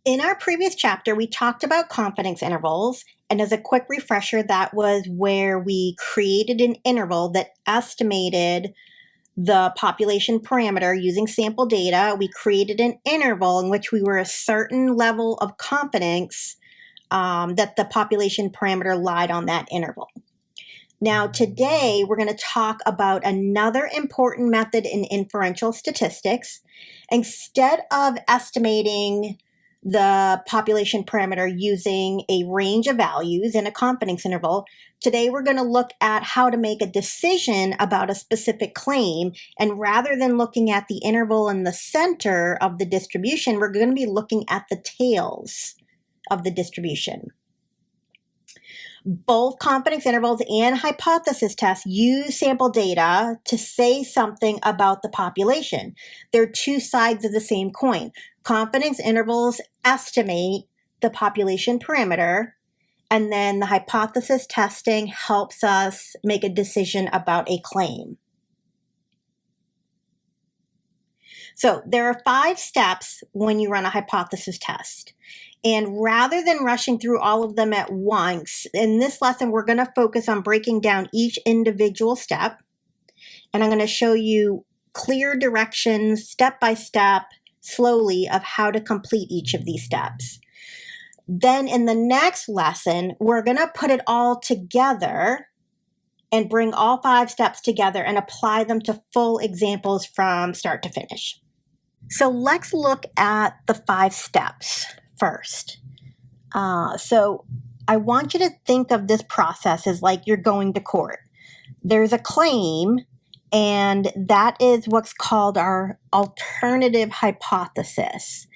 In our previous chapter, we talked about confidence intervals, and as a quick refresher, that was where we created an interval that estimated the population parameter using sample data. We created an interval in which we were a certain level of confidence that the population parameter lied on that interval. Now, today, we're going to talk about another important method in inferential statistics. Instead of estimating the population parameter using a range of values in a confidence interval, today we're going to look at how to make a decision about a specific claim. And rather than looking at the interval in the center of the distribution, we're going to be looking at the tails of the distribution. Both confidence intervals and hypothesis tests use sample data to say something about the population. They're two sides of the same coin. Confidence intervals estimate the population parameter, and then the hypothesis testing helps us make a decision about a claim. So there are 5 steps when you run a hypothesis test. And rather than rushing through all of them at once, in this lesson, we're going to focus on breaking down each individual step. And I'm going to show you clear directions, step by step, slowly, of how to complete each of these steps. Then in the next lesson, we're going to put it all together and bring all 5 steps together and apply them to full examples from start to finish. So let's look at the 5 steps first. So I want you to think of this process as like you're going to court. There's a claim, and that is what's called our alternative hypothesis.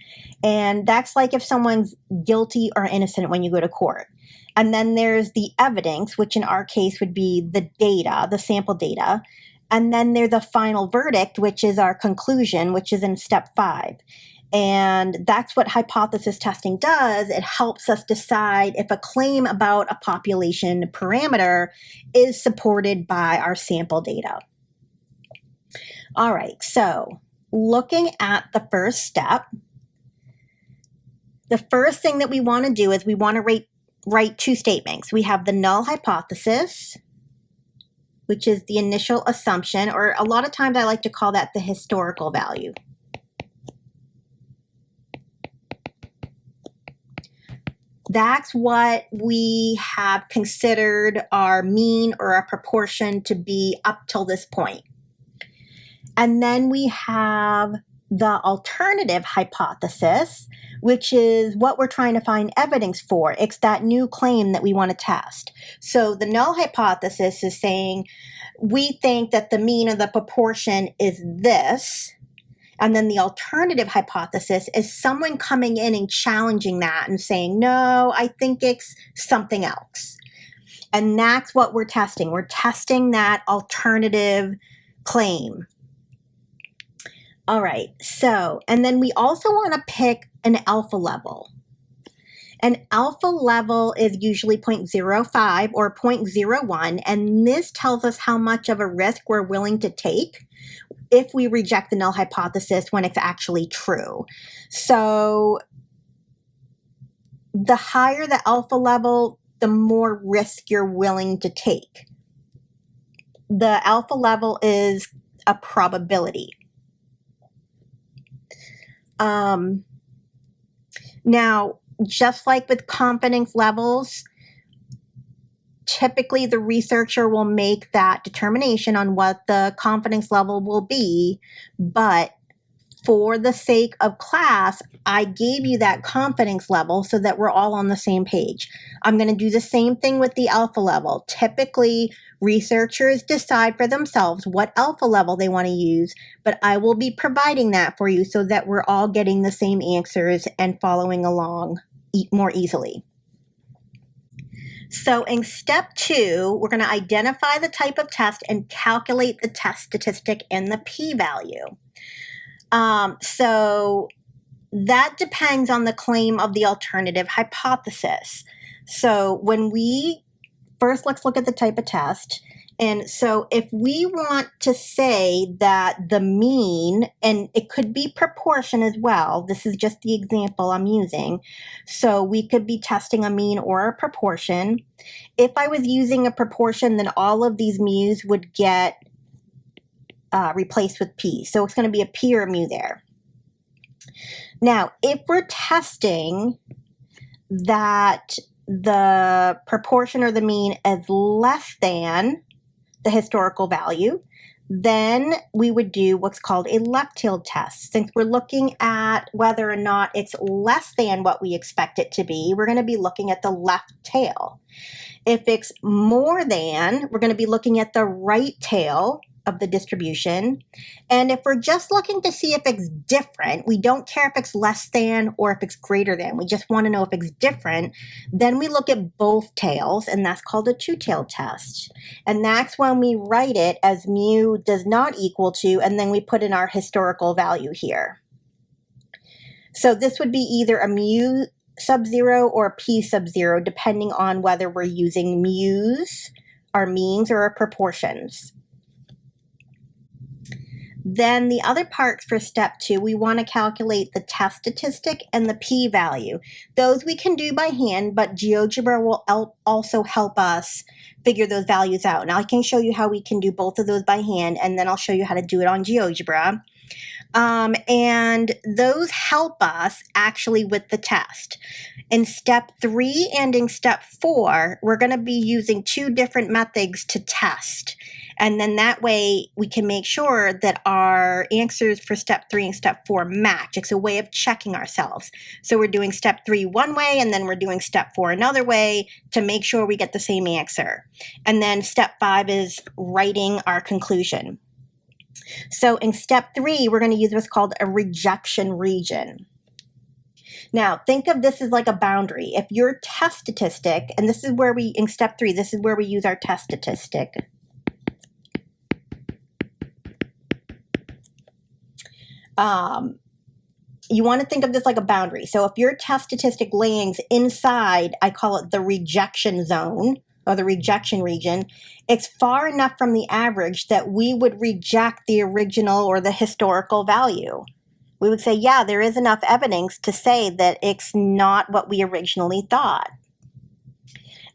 And that's like if someone's guilty or innocent when you go to court. And then there's the evidence, which in our case would be the data, the sample data. And then there's a final verdict, which is our conclusion, which is in step 5. And that's what hypothesis testing does. It helps us decide if a claim about a population parameter is supported by our sample data. All right, so looking at the first step, the first thing that we want to do is we want to write 2 statements. We have the null hypothesis, which is the initial assumption, or a lot of times I like to call that the historical value. That's what we have considered our mean or our proportion to be up till this point. And then we have the alternative hypothesis, which is what we're trying to find evidence for. It's that new claim that we want to test. So the null hypothesis is saying we think that the mean or the proportion is this. And then the alternative hypothesis is someone coming in and challenging that and saying, no, I think it's something else. And that's what we're testing. We're testing that alternative claim. All right, so, and then we also want to pick an alpha level. An alpha level is usually 0.05 or 0.01, and this tells us how much of a risk we're willing to take if we reject the null hypothesis when it's actually true. So the higher the alpha level, the more risk you're willing to take. The alpha level is a probability. Now, just like with confidence levels, typically the researcher will make that determination on what the confidence level will be, but for the sake of class, I gave you that confidence level so that we're all on the same page. I'm going to do the same thing with the alpha level. Typically, researchers decide for themselves what alpha level they want to use, but I will be providing that for you so that we're all getting the same answers and following along more easily. So in step 2, we're going to identify the type of test and calculate the test statistic and the p-value. So that depends on the claim of the alternative hypothesis. So when we first, let's look at the type of test. And so if we want to say that the mean, and it could be proportion as well, this is just the example I'm using. So we could be testing a mean or a proportion. If I was using a proportion, then all of these mu's would get replaced with p. So it's going to be a p or a mu there. Now, if we're testing that the proportion or the mean is less than the historical value, then we would do what's called a left-tailed test. Since we're looking at whether or not it's less than what we expect it to be, we're going to be looking at the left tail. If it's more than, we're going to be looking at the right tail of the distribution. And if we're just looking to see if it's different, we don't care if it's less than or if it's greater than, we just want to know if it's different, then we look at both tails, and that's called a two-tailed test. And that's when we write it as mu does not equal to, and then we put in our historical value here. So this would be either a mu sub 0 or a p sub 0, depending on whether we're using mu's, our means, or our proportions. Then the other parts for step 2, we want to calculate the test statistic and the p-value. Those we can do by hand, but GeoGebra will also help us figure those values out. Now I can show you how we can do both of those by hand, and then I'll show you how to do it on GeoGebra. And those help us actually with the test. In step 3 and in step 4, we're going to be using 2 different methods to test. And then that way we can make sure that our answers for step 3 and step 4 match. It's a way of checking ourselves. So we're doing step 3 one way, and then we're doing step 4 another way to make sure we get the same answer. And then step 5 is writing our conclusion. So in step 3, we're going to use what's called a rejection region. Now, think of this as like a boundary. If your test statistic, and this is where we, in step 3, this is where we use our test statistic. You want to think of this like a boundary. So if your test statistic lands inside, I call it the rejection zone or the rejection region, it's far enough from the average that we would reject the original or the historical value. We would say, yeah, there is enough evidence to say that it's not what we originally thought.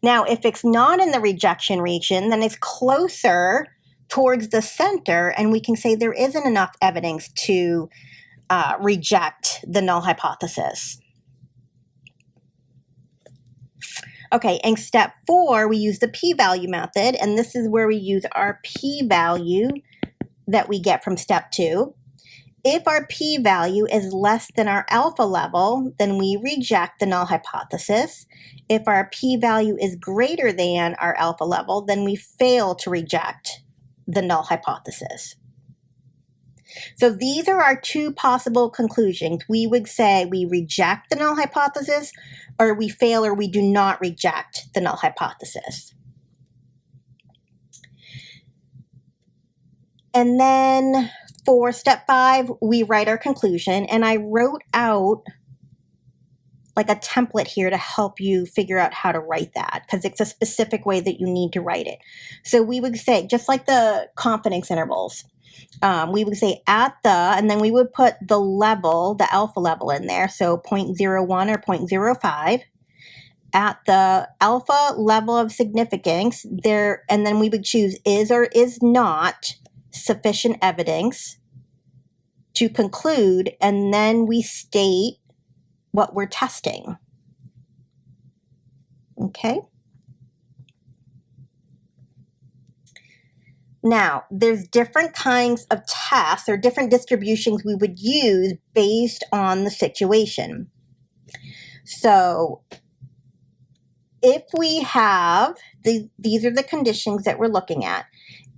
Now, if it's not in the rejection region, then it's closer towards the center, and we can say there isn't enough evidence to reject the null hypothesis. Okay, in step 4, we use the p-value method, and this is where we use our p-value that we get from step 2. If our p-value is less than our alpha level, then we reject the null hypothesis. If our p-value is greater than our alpha level, then we fail to reject the null hypothesis. So these are our 2 possible conclusions. We would say we reject the null hypothesis, or we fail or we do not reject the null hypothesis. And then for step 5, we write our conclusion, and I wrote out like a template here to help you figure out how to write that, because it's a specific way that you need to write it. So we would say, just like the confidence intervals, we would say at the, and then we would put the level, the alpha level in there, so 0.01 or 0.05. At the alpha level of significance there, and then we would choose is or is not sufficient evidence to conclude, and then we state what we're testing. Okay. Now, there's different kinds of tests or different distributions we would use based on the situation. So if we have, these are the conditions that we're looking at.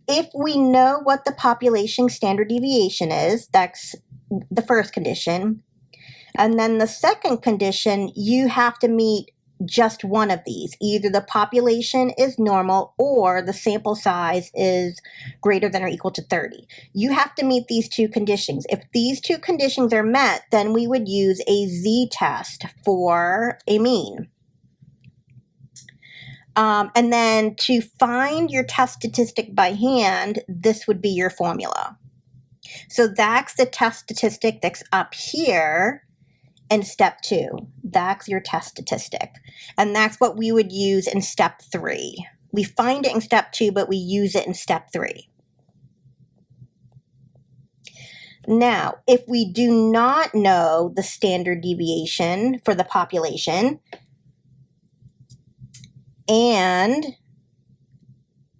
If we know what the population standard deviation is, that's the first condition. And then the second condition, you have to meet just one of these. Either the population is normal or the sample size is greater than or equal to 30. You have to meet these 2 conditions. If these 2 conditions are met, then we would use a z-test for a mean. And then to find your test statistic by hand, this would be your formula. So that's the test statistic that's up here in step 2. That's your test statistic. And that's what we would use in step 3. We find it in step 2, but we use it in step 3. Now, if we do not know the standard deviation for the population, and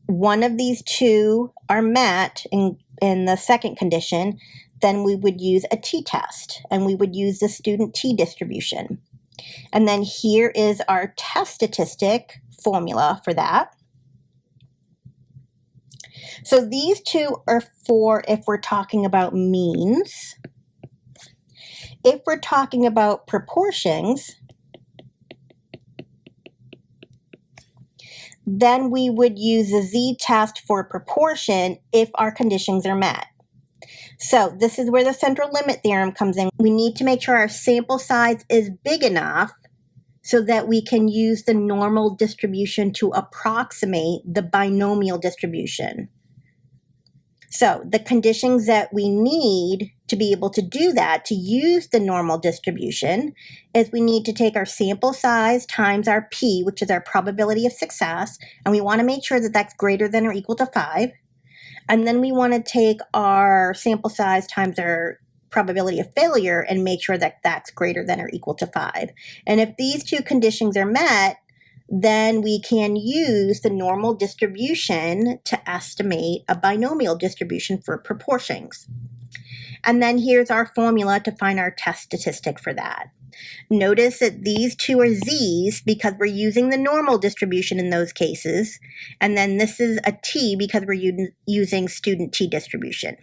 one of these two are met in the second condition, then we would use a t-test, and we would use the student t-distribution. And then here is our test statistic formula for that. So these two are for if we're talking about means. If we're talking about proportions, then we would use the z-test for proportion if our conditions are met. So this is where the central limit theorem comes in. We need to make sure our sample size is big enough so that we can use the normal distribution to approximate the binomial distribution. So the conditions that we need to be able to do that, to use the normal distribution, is we need to take our sample size times our p, which is our probability of success, and we want to make sure that that's greater than or equal to 5. And then we want to take our sample size times our probability of failure and make sure that that's greater than or equal to 5. And if these two conditions are met, then we can use the normal distribution to estimate a binomial distribution for proportions. And then here's our formula to find our test statistic for that. Notice that these two are z's because we're using the normal distribution in those cases. And then this is a t because we're using student t-distribution.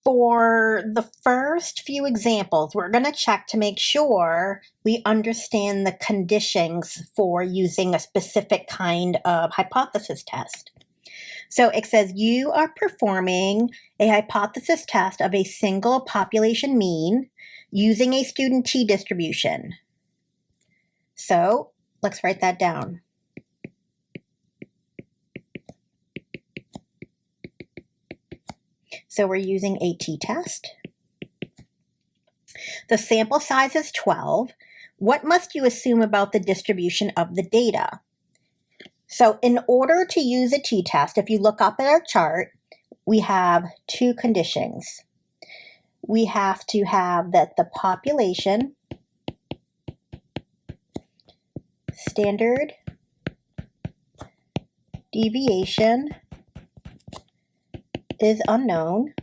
For the first few examples, we're going to check to make sure we understand the conditions for using a specific kind of hypothesis test. So it says you are performing a hypothesis test of a single population mean using a student t-distribution. So let's write that down. So we're using a t-test. The sample size is 12. What must you assume about the distribution of the data? So in order to use a t-test, if you look up at our chart, we have two conditions. We have to have that the population, standard deviation is unknown.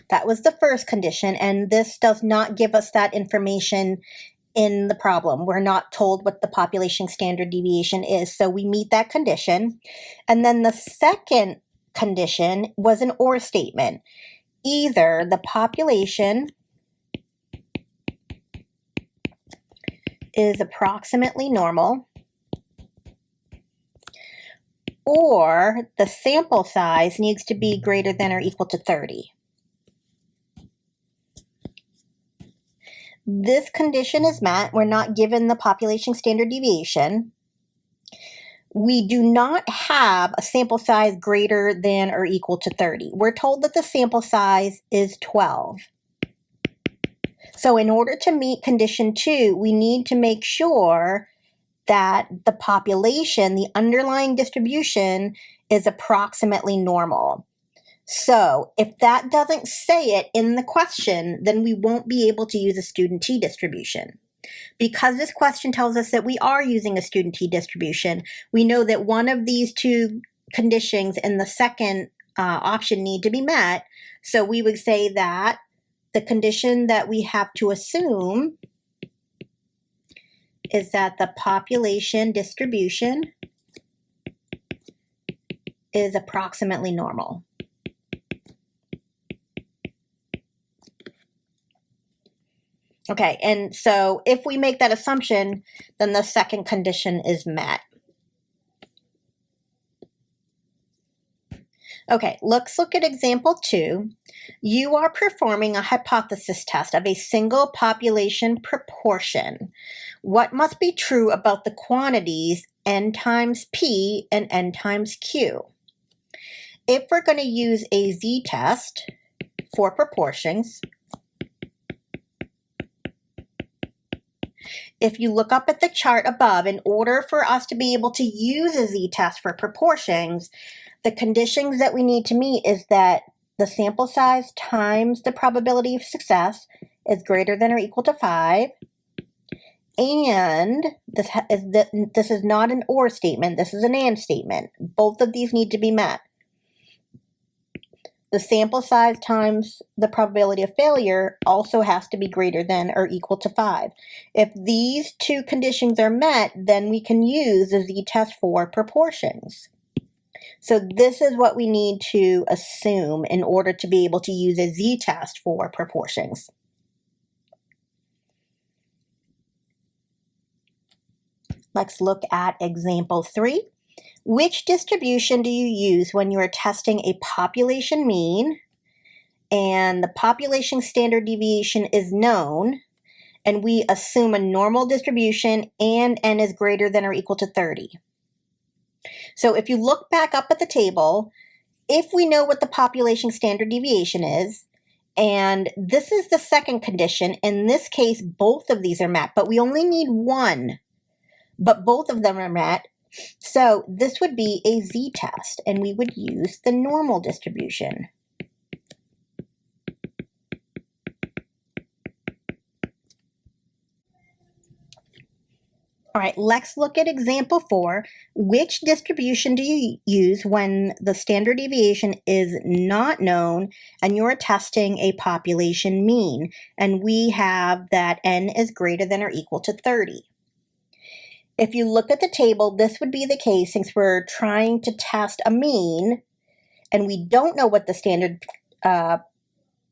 That was the first condition, and this does not give us that information in the problem. We're not told what the population standard deviation is, so we meet that condition. And then the second condition was an or statement. Either the population is approximately normal, or the sample size needs to be greater than or equal to 30. This condition is met. We're not given the population standard deviation. We do not have a sample size greater than or equal to 30. We're told that the sample size is 12. So in order to meet condition 2, we need to make sure that the population, the underlying distribution, is approximately normal. So if that doesn't say it in the question, then we won't be able to use a student t-distribution. Because this question tells us that we are using a student t-distribution, we know that one of these two conditions in the second option need to be met. So we would say that the condition that we have to assume is that the population distribution is approximately normal. Okay, and so if we make that assumption, then the second condition is met. Okay, let's look at example 2. You are performing a hypothesis test of a single population proportion. What must be true about the quantities n times p and n times q. If we're going to use a z-test for proportions, if you look up at the chart above, in order for us to be able to use a z-test for proportions, the conditions that we need to meet is that the sample size times the probability of success is greater than or equal to 5. And this is not an or statement, this is an and statement. Both of these need to be met. The sample size times the probability of failure also has to be greater than or equal to 5. If these two conditions are met, then we can use the z-test for proportions. So this is what we need to assume in order to be able to use a z-test for proportions. Let's look at example 3. Which distribution do you use when you are testing a population mean and the population standard deviation is known and we assume a normal distribution and n is greater than or equal to 30? So if you look back up at the table, if we know what the population standard deviation is, and this is the second condition, in this case both of these are met, but we only need one, but both of them are met. So this would be a z-test, and we would use the normal distribution. All right, let's look at example 4. Which distribution do you use when the standard deviation is not known and you're testing a population mean, and we have that n is greater than or equal to 30? If you look at the table, this would be the case since we're trying to test a mean and we don't know what the standard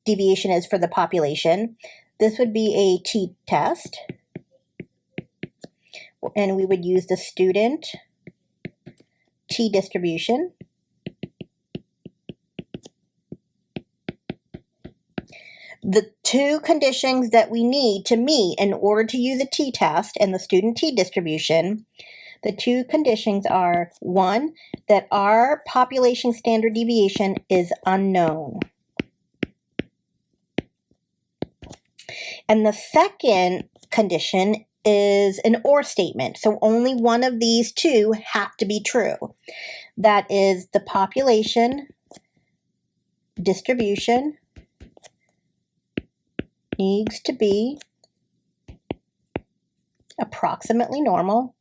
deviation is for the population. This would be a t-test, and we would use the student t-distribution. The two conditions that we need to meet in order to use a t-test and the student t-distribution, the two conditions are, 1, that our population standard deviation is unknown. And the second condition is an or statement. So only one of these two have to be true. That is, the population distribution needs to be approximately normal,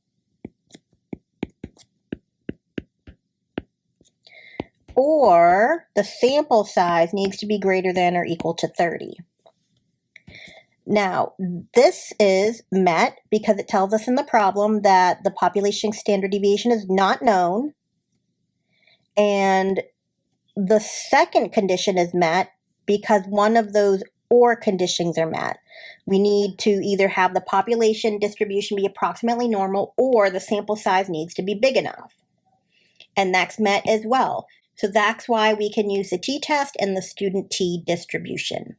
or the sample size needs to be greater than or equal to 30. Now, this is met because it tells us in the problem that the population standard deviation is not known, and the second condition is met because one of those or conditions are met. We need to either have the population distribution be approximately normal or the sample size needs to be big enough. And that's met as well. So that's why we can use the t-test and the student t-distribution.